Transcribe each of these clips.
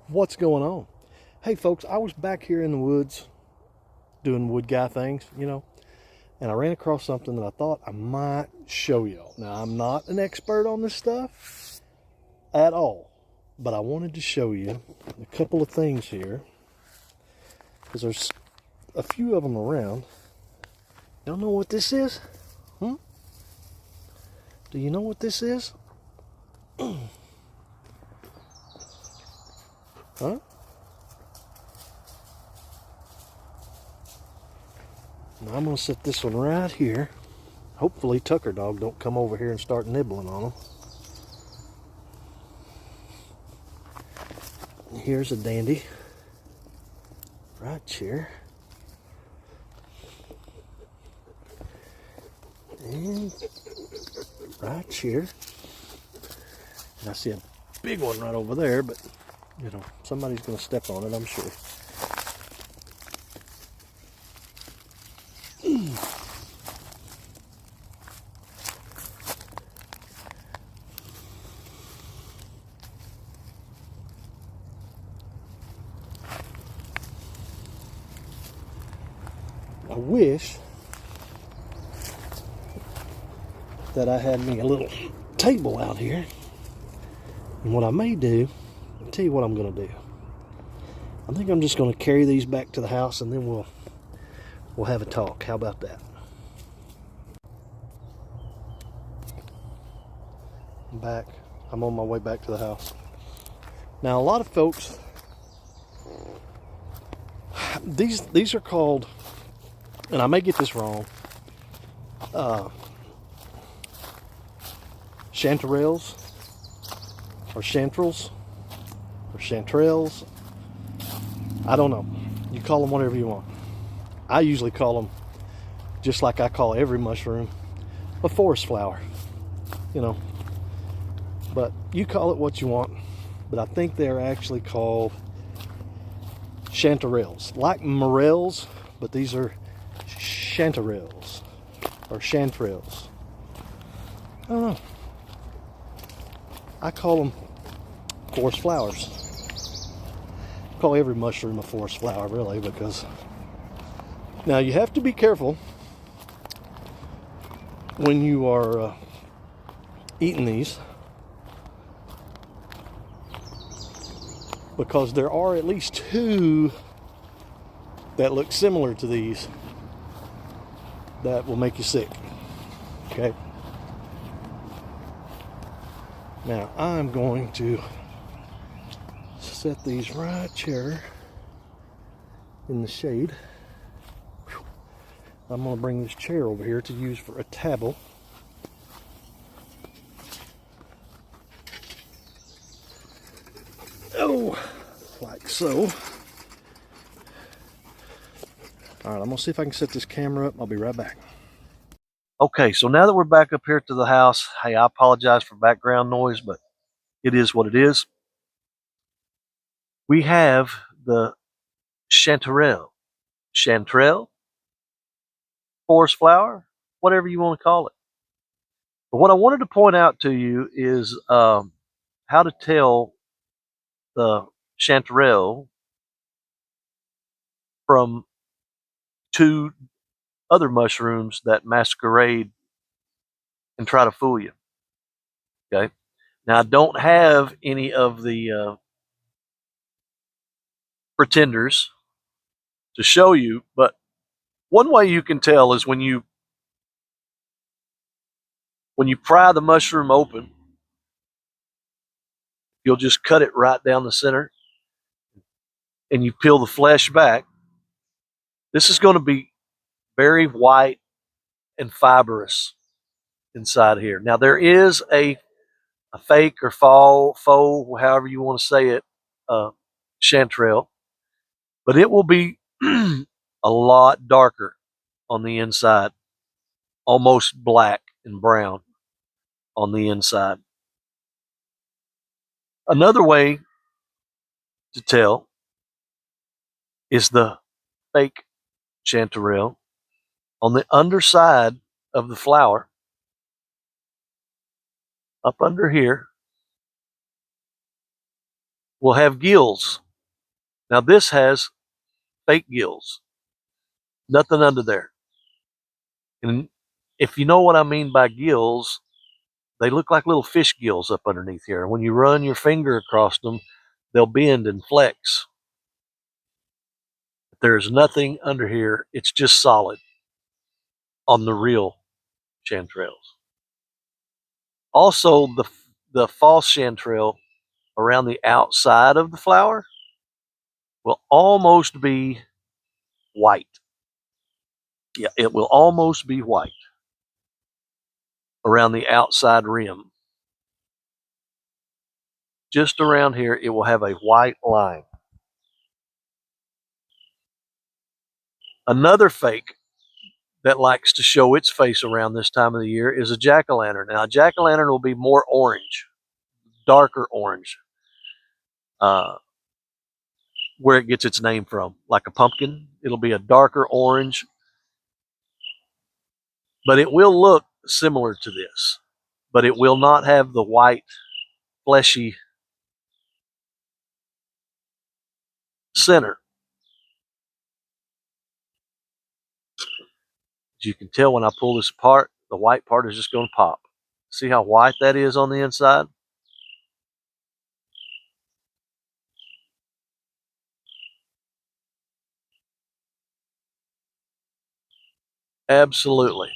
What's going on? Hey folks, I was back here in the woods doing wood guy things, and I ran across something that I thought I might show y'all. Now, I'm not an expert on this stuff at all, but I wanted to show you a couple of things here because there's a few of them around. Don't know what this is? Hmm? Do you know what this is? Huh? Now I'm gonna set this one right here. Hopefully Tucker Dog don't come over here and start nibbling on them. Here's a dandy right here. And right here. And I see a big one right over there, but somebody's going to step on it, I'm sure. I wish that I had me a little table out here. And what I may do, I'll tell you what I'm going to do. I think I'm just going to carry these back to the house and then we'll have a talk. How about that? I'm on my way back to the house. Now a lot of folks, these are called, and I may get this wrong, chanterelles or chanterelles or chanterelles. I don't know. You call them whatever you want. I usually call them, just like I call every mushroom, a forest flower. But you call it what you want. But I think they're actually called chanterelles, like morels, but these are chanterelles or chanterelles. I don't know. I call them forest flowers. I call every mushroom a forest flower, really, because now you have to be careful when you are eating these, because there are at least two that look similar to these that will make you sick. Okay. Now I'm going to set these right here in the shade. I'm going to bring this chair over here to use for a table. Oh, like so. All right, I'm going to see if I can set this camera up. I'll be right back. Okay, so now that we're back up here to the house, hey, I apologize for background noise, but it is what it is. We have the chanterelle, forest flower, whatever you want to call it. But what I wanted to point out to you is how to tell the chanterelle from two other mushrooms that masquerade and try to fool you. Okay. Now I don't have any of the pretenders to show you, but one way you can tell is when you pry the mushroom open, you'll just cut it right down the center and you peel the flesh back. This is going to be very white and fibrous inside here. Now there is a fake or faux, however you want to say it, chanterelle, but it will be a lot darker on the inside, almost black and brown on the inside. Another way to tell is the fake chanterelle. On the underside of the flower, up under here, will have gills. Now this has fake gills, nothing under there. And if you know what I mean by gills, they look like little fish gills up underneath here. When you run your finger across them, they'll bend and flex. There's nothing under here. It's just solid on the real chanterelles. Also, the false chanterelle around the outside of the flower will almost be white. Yeah, it will almost be white around the outside rim. Just around here, it will have a white line. Another fake that likes to show its face around this time of the year is a jack-o'-lantern. Now, a jack-o'-lantern will be more orange, darker orange, uh, where it gets its name from. Like a pumpkin, it'll be a darker orange, but it will look similar to this, but it will not have the white, fleshy center. As you can tell when I pull this apart, the white part is just going to pop. See how white that is on the inside? Absolutely.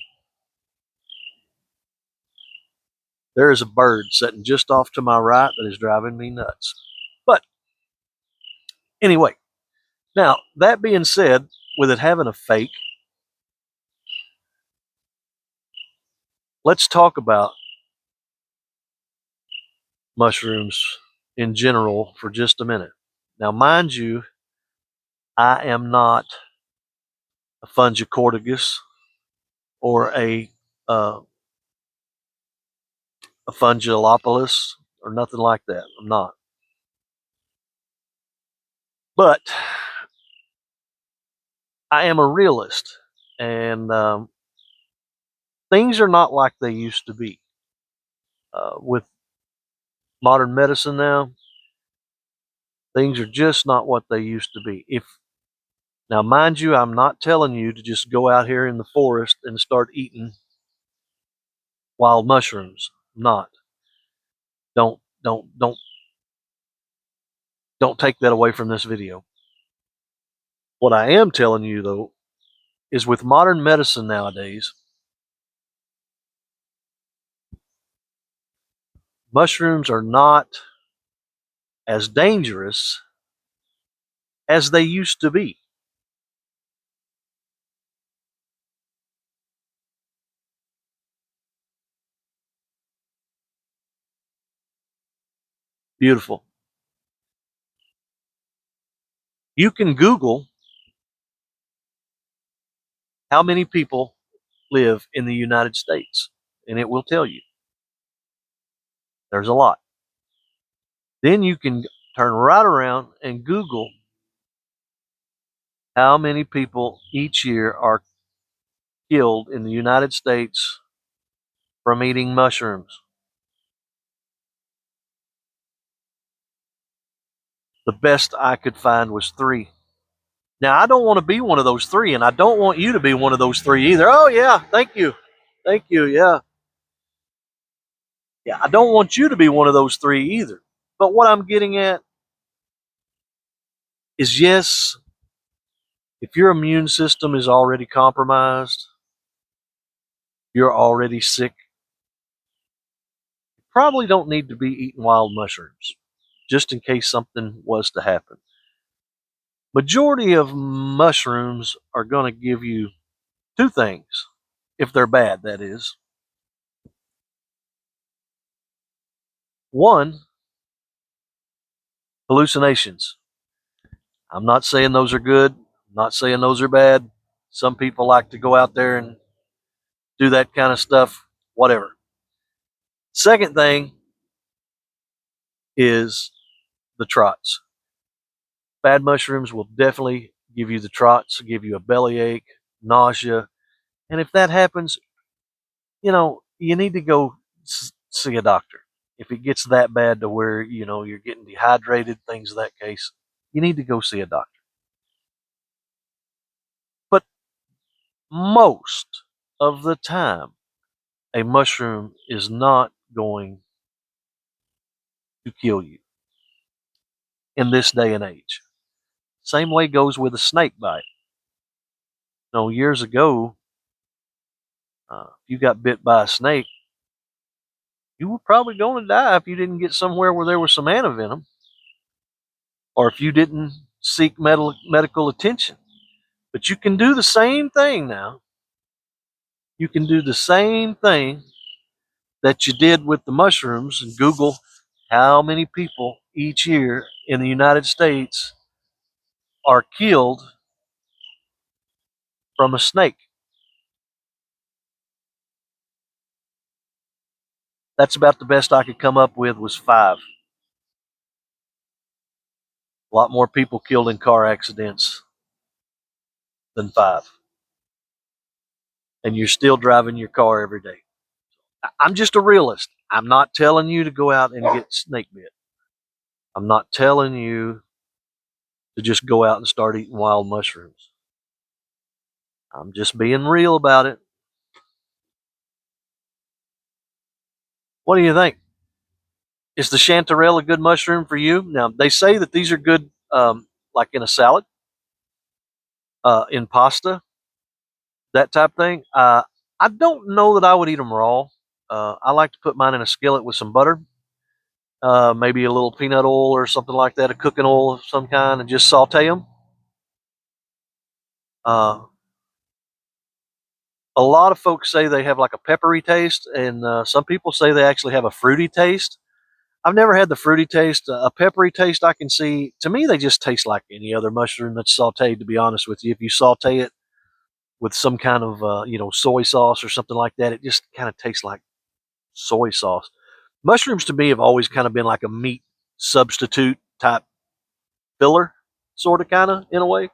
There is a bird sitting just off to my right that is driving me nuts. But anyway, now that being said, with it having a fake, let's talk about mushrooms in general for just a minute. Now, mind you, I am not a fungicorticus or uh, a fungilopolis or nothing like that. I'm not. But I am a realist, and things are not like they used to be. With modern medicine now, things are just not what they used to be. If now, mind you, I'm not telling you to just go out here in the forest and start eating wild mushrooms. I'm not. Don't don't don't don't take that away from this video. What I am telling you though is with modern medicine nowadays, mushrooms are not as dangerous as they used to be. Beautiful. You can Google how many people live in the United States, and it will tell you. There's a lot. Then you can turn right around and Google how many people each year are killed in the United States from eating mushrooms. The best I could find was 3. Now, I don't want to be one of those 3, and I don't want you to be one of those 3 either. Oh, yeah, thank you. Thank you, yeah. Yeah, I don't want you to be one of those 3 either. But what I'm getting at is yes, if your immune system is already compromised, you're already sick, you probably don't need to be eating wild mushrooms just in case something was to happen. Majority of mushrooms are going to give you 2 things, if they're bad, that is. One, hallucinations. I'm not saying those are good. I'm not saying those are bad. Some people like to go out there and do that kind of stuff, whatever. Second thing is the trots. Bad mushrooms will definitely give you the trots, give you a bellyache, nausea. And if that happens, you need to go see a doctor. if it gets that bad to where, you're getting dehydrated, things of that case, you need to go see a doctor. But most of the time, a mushroom is not going to kill you in this day and age. Same way goes with a snake bite. Years ago, if you got bit by a snake, you were probably going to die if you didn't get somewhere where there was some antivenom, or if you didn't seek medical attention. But you can do the same thing now. You can do the same thing that you did with the mushrooms and Google how many people each year in the United States are killed from a snake. That's about the best I could come up with was 5. A lot more people killed in car accidents than 5. And you're still driving your car every day. I'm just a realist. I'm not telling you to go out and get snake bit. I'm not telling you to just go out and start eating wild mushrooms. I'm just being real about it. What do you think? Is the chanterelle a good mushroom for you? Now, they say that these are good, like in a salad, in pasta, that type thing. I don't know that I would eat them raw. I like to put mine in a skillet with some butter, maybe a little peanut oil or something like that, a cooking oil of some kind, and just saute them. Uh, a lot of folks say they have like a peppery taste, and some people say they actually have a fruity taste. I've never had the fruity taste. A peppery taste I can see. To me, they just taste like any other mushroom that's sauteed, to be honest with you. If you saute it with some kind of, soy sauce or something like that, it just kind of tastes like soy sauce. Mushrooms to me have always kind of been like a meat substitute type filler, sort of, kind of, in a way.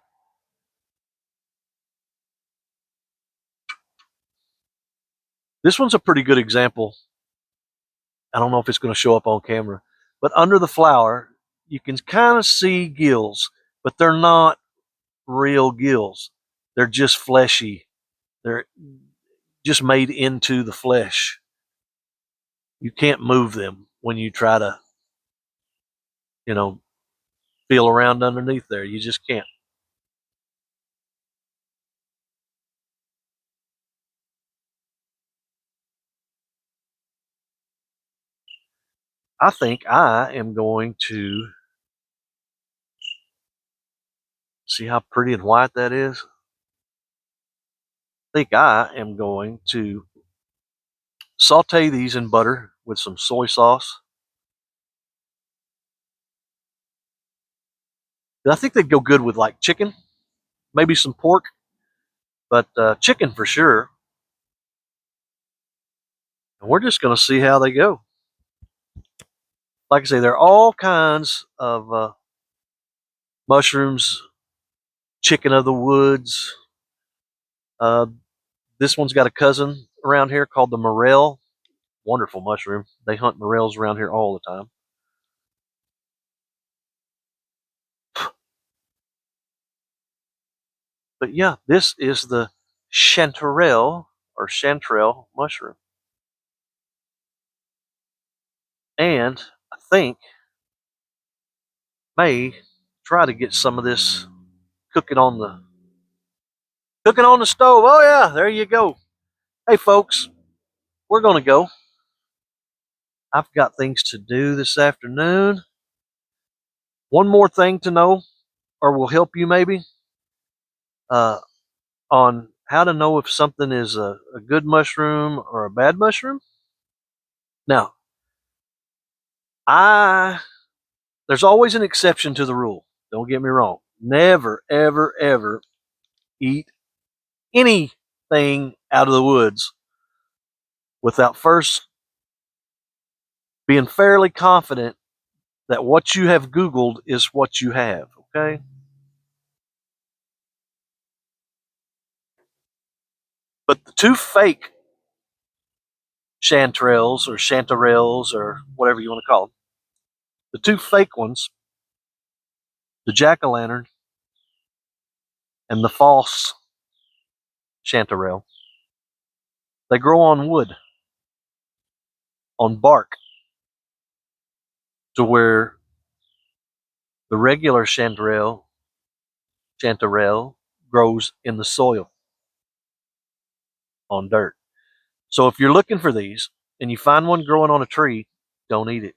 This one's a pretty good example. I don't know if it's going to show up on camera, but under the flower, you can kind of see gills, but they're not real gills. They're just fleshy. They're just made into the flesh. You can't move them when you try to, you know, feel around underneath there. You just can't. I think I am going to see how pretty and white that is. I think I am going to saute these in butter with some soy sauce. I think they'd go good with like chicken, maybe some pork, but chicken for sure. And we're just going to see how they go. Like I say, there are all kinds of mushrooms, chicken of the woods. Uh, this one's got a cousin around here called the morel. Wonderful mushroom. They hunt morels around here all the time. But yeah, this is the chanterelle or chanterelle mushroom. And I think may try to get some of this cooking on the cooking on the stove. Oh yeah, there you go. Hey folks, we're gonna go. I've got things to do this afternoon. One more thing to know, or will help you maybe, uh, on how to know if something is a good mushroom or a bad mushroom. Now, I there's always an exception to the rule. Don't get me wrong. Never, ever, ever eat anything out of the woods without first being fairly confident that what you have Googled is what you have. Okay? But the two fake chanterelles or chanterelles or whatever you want to call them. The two fake ones, the jack-o'-lantern and the false chanterelle, they grow on wood, on bark, to where the regular chanterelle grows in the soil, on dirt. So if you're looking for these and you find one growing on a tree, don't eat it.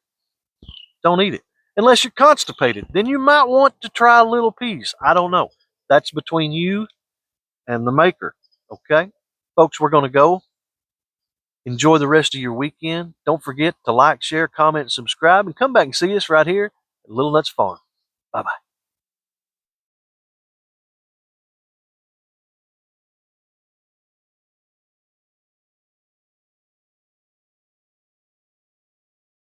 Don't eat it. Unless you're constipated. Then you might want to try a little piece. I don't know. That's between you and the maker. Okay? Folks, we're going to go. Enjoy the rest of your weekend. Don't forget to like, share, comment, and subscribe, and come back and see us right here at Little Nuts Farm. Bye-bye.